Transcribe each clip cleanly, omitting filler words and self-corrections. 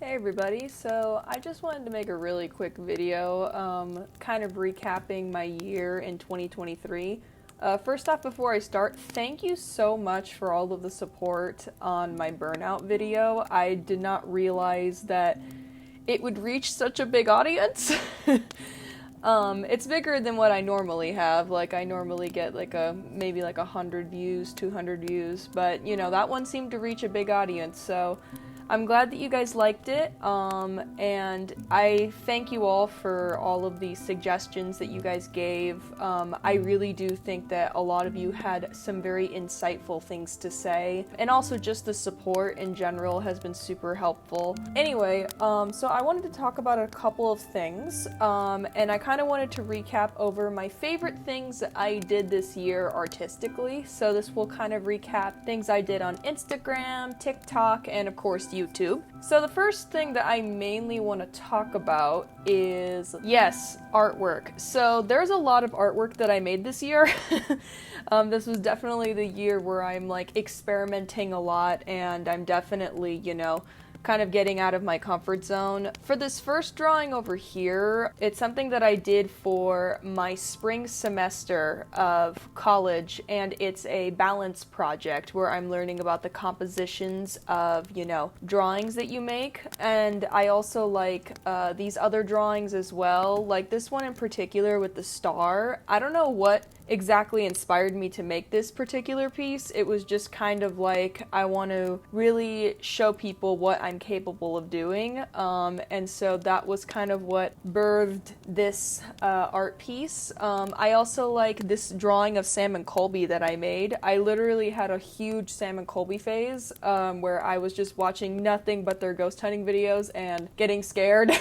Hey everybody, so I just wanted to make a really quick video kind of recapping my year in 2023. First off, before I start, thank you so much for all of the support on my burnout video. I did not realize that it would reach such a big audience. It's bigger than what I normally have. Like, I normally get maybe 100 views, 200 views, but you know, that one seemed to reach a big audience, so I'm glad that you guys liked it, and I thank you all for all of the suggestions that you guys gave. I really do think that a lot of you had some very insightful things to say, and also just the support in general has been super helpful. Anyway, so I wanted to talk about a couple of things, and I kind of wanted to recap over my favorite things that I did this year artistically. So this will kind of recap things I did on Instagram, TikTok, and of course YouTube. So the first thing that I mainly want to talk about is, yes, artwork. So there's a lot of artwork that I made this year. This was definitely the year where I'm like experimenting a lot, and I'm definitely, you know, kind of getting out of my comfort zone. For this first drawing over here, it's something that I did for my spring semester of college, and it's a balance project where I'm learning about the compositions of, you know, drawings that you make. And I also like these other drawings as well, like this one in particular with the star. I don't know what exactly inspired me to make this particular piece. It was just kind of like, I want to really show people what I'm capable of doing, and so that was kind of what birthed this art piece. I also like this drawing of Sam and Colby that I made. I literally had a huge Sam and Colby phase, where I was just watching nothing but their ghost hunting videos and getting scared.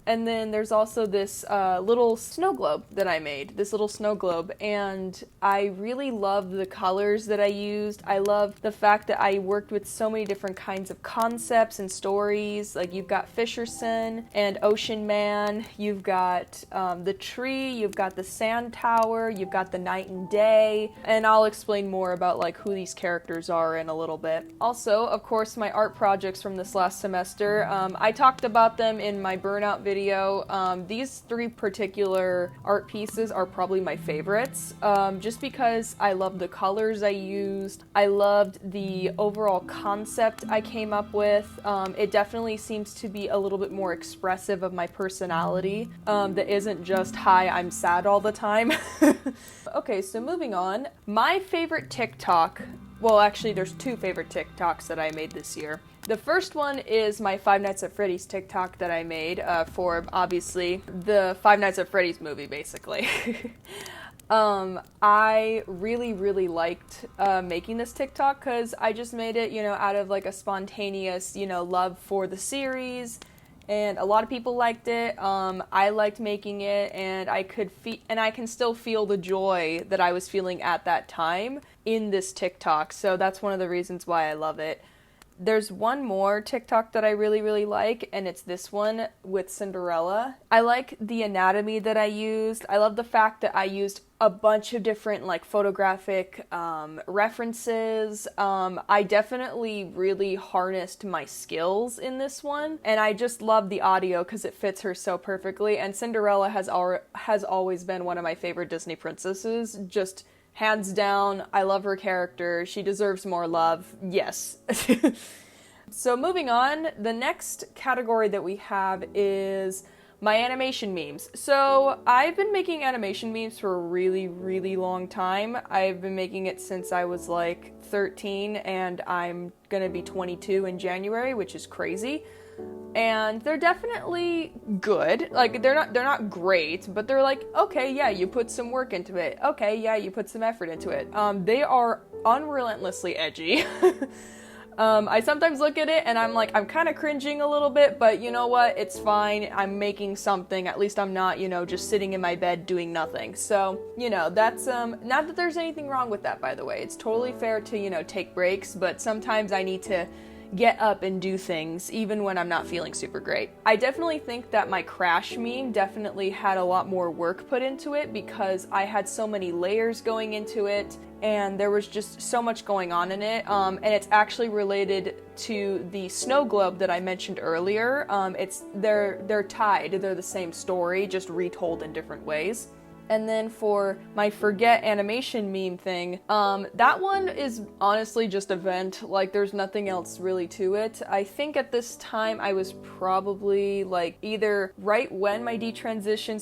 And then there's also this little snow globe that I made, this little snow globe, and I really love the colors that I used. I love the fact that I worked with so many different kinds of concepts and stories. Like, you've got Fisherson and Ocean Man, you've got the tree, you've got the sand tower, you've got the night and day, and I'll explain more about like who these characters are in a little bit. Also, of course, my art projects from this last semester, I talked about them in my burnout video. These three particular art pieces are probably my favorites, just because I love the colors I used. I loved the overall concept I came up with. It definitely seems to be a little bit more expressive of my personality, that isn't just, hi, I'm sad all the time. Okay, so moving on. My favorite TikTok, well, actually there's two favorite TikToks that I made this year. The first one is my Five Nights at Freddy's TikTok that I made for, obviously, the Five Nights at Freddy's movie, basically. I really liked making this TikTok because I just made it, you know, out of like a spontaneous, you know, love for the series, and a lot of people liked it. I liked making it, and I can still feel the joy that I was feeling at that time in this TikTok, so that's one of the reasons why I love it. There's one more TikTok that I really like, and it's this one with Cinderella. I like the anatomy that I used. I love the fact that I used a bunch of different like photographic references. I definitely really harnessed my skills in this one, and I just love the audio because it fits her so perfectly. And Cinderella has always been one of my favorite Disney princesses, just hands down. I love her character. She deserves more love. Yes. So moving on, the next category that we have is my animation memes. So I've been making animation memes for a really long time. I've been making it since I was like 13, and I'm gonna be 22 in January, which is crazy. And they're definitely good. Like, they're not great, but they're like, okay, yeah, you put some work into it. Okay, yeah, you put some effort into it. They are unrelentlessly edgy. I sometimes look at it and I'm like, I'm kind of cringing a little bit, but you know what? It's fine. I'm making something. At least I'm not, you know, just sitting in my bed doing nothing. So, you know, that's, not that there's anything wrong with that, by the way. It's totally fair to, you know, take breaks, but sometimes I need to get up and do things even when I'm not feeling super great. I definitely think that my crash meme definitely had a lot more work put into it because I had so many layers going into it, and there was just so much going on in it, and it's actually related to the snow globe that I mentioned earlier. They're tied, they're the same story, just retold in different ways. And then for my forget animation meme thing, that one is honestly just a vent. Like, there's nothing else really to it. I think at this time I was probably like either right when my detransition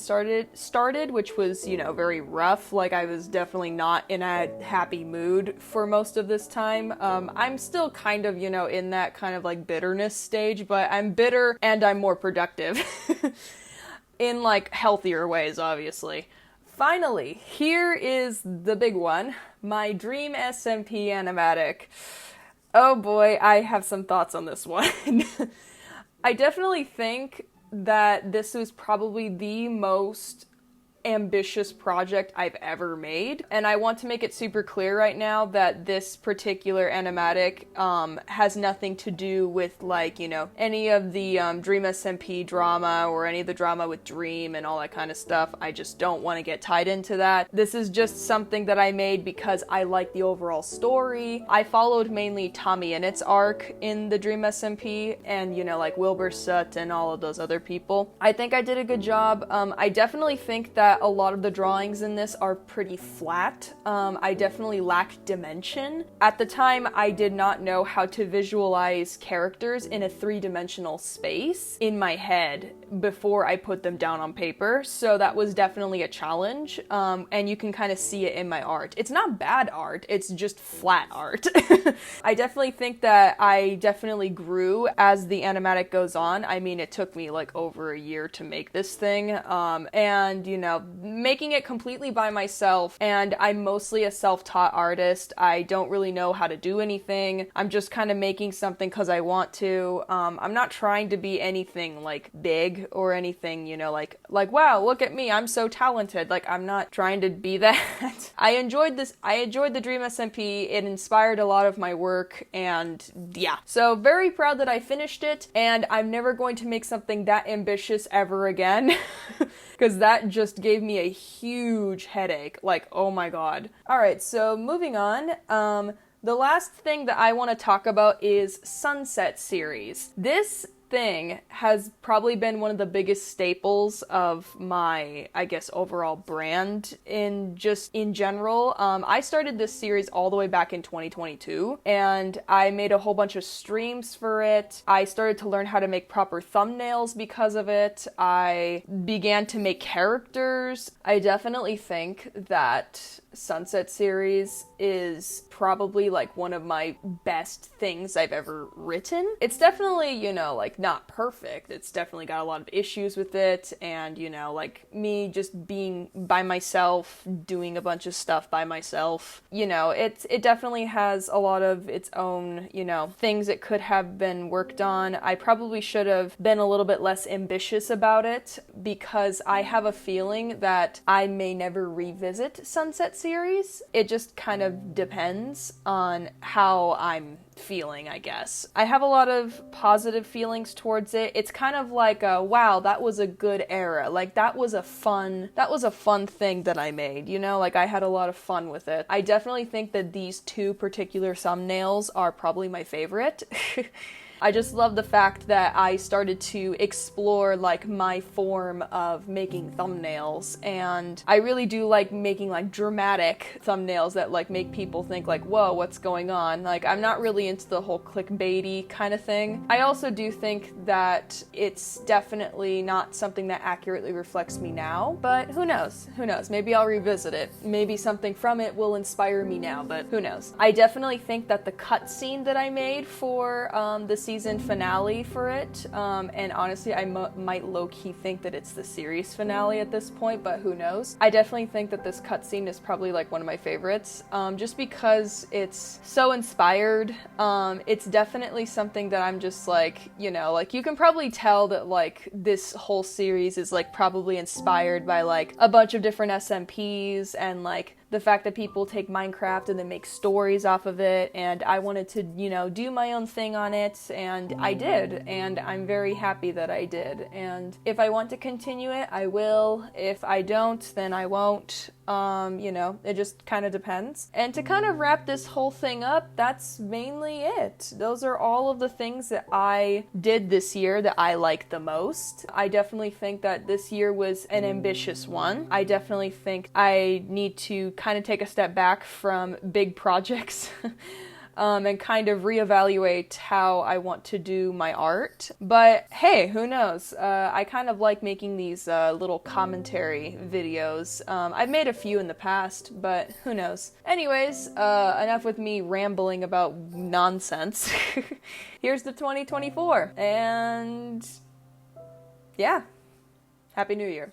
started, which was, you know, very rough. Like, I was definitely not in a happy mood for most of this time. I'm still kind of, you know, in that kind of like bitterness stage, but I'm bitter and I'm more productive in like healthier ways, obviously. Finally, here is the big one, my dream SMP animatic. Oh boy, I have some thoughts on this one. I definitely think that this was probably the most ambitious project I've ever made, and I want to make it super clear right now that this particular animatic has nothing to do with, like, you know, any of the Dream SMP drama or any of the drama with Dream and all that kind of stuff. I just don't want to get tied into that. This is just something that I made because I like the overall story. I followed mainly Tommy Innett's arc in the Dream SMP and, you know, like Wilbur Soot and all of those other people. I think I did a good job. I definitely think that a lot of the drawings in this are pretty flat. I definitely lacked dimension. At the time, I did not know how to visualize characters in a three-dimensional space in my head before I put them down on paper, so that was definitely a challenge, and you can kind of see it in my art. It's not bad art, it's just flat art. I definitely think that I definitely grew as the animatic goes on. I mean, it took me like over a year to make this thing, and, you know, making it completely by myself, and I'm mostly a self-taught artist. I don't really know how to do anything. I'm just kind of making something because I want to. I'm not trying to be anything like big or anything, you know, like wow, look at me, I'm so talented. Like, I'm not trying to be that. I enjoyed the Dream SMP. It inspired a lot of my work, and yeah. So very proud that I finished it, and I'm never going to make something that ambitious ever again. Because that just gave me a huge headache. Like, oh my god. Alright, so moving on. The last thing that I want to talk about is Sunset series. This thing has probably been one of the biggest staples of my, I guess, overall brand in general. I started this series all the way back in 2022, and I made a whole bunch of streams for it. I started to learn how to make proper thumbnails because of it. I began to make characters. I definitely think that Sunset series is probably like one of my best things I've ever written. It's definitely, you know, like not perfect. It's definitely got a lot of issues with it, and, you know, like me just being by myself, doing a bunch of stuff by myself. You know, it definitely has a lot of its own, you know, things that could have been worked on. I probably should have been a little bit less ambitious about it, because I have a feeling that I may never revisit Sunset series. It just kind of depends on how I'm feeling, I guess. I have a lot of positive feelings towards it. It's kind of like a, wow, that was a good era. Like, that was a fun thing that I made, you know? Like, I had a lot of fun with it. I definitely think that these two particular thumbnails are probably my favorite. I just love the fact that I started to explore, like, my form of making thumbnails, and I really do like making, like, dramatic thumbnails that, like, make people think, like, whoa, what's going on? Like, I'm not really into the whole clickbaity kind of thing. I also do think that it's definitely not something that accurately reflects me now, but who knows? Who knows? Maybe I'll revisit it. Maybe something from it will inspire me now, but who knows? I definitely think that the cutscene that I made for the season finale for it, and honestly I might low-key think that it's the series finale at this point, but who knows. I definitely think that this cutscene is probably like one of my favorites, just because it's so inspired. It's definitely something that I'm just like, you know, like you can probably tell that like this whole series is like probably inspired by like a bunch of different SMPs and like the fact that people take Minecraft and then make stories off of it, and I wanted to, do my own thing on it, and I did, and I'm very happy that I did. And if I want to continue it, I will. If I don't, then I won't. It just kind of depends. And to kind of wrap this whole thing up, that's mainly it. Those are all of the things that I did this year that I liked the most. I definitely think that this year was an ambitious one. I definitely think I need to kind of take a step back from big projects and kind of reevaluate how I want to do my art. But hey, who knows? I kind of like making these little commentary videos. I've made a few in the past, but who knows? Anyways, enough with me rambling about nonsense. Here's the 2024, and yeah, Happy New Year.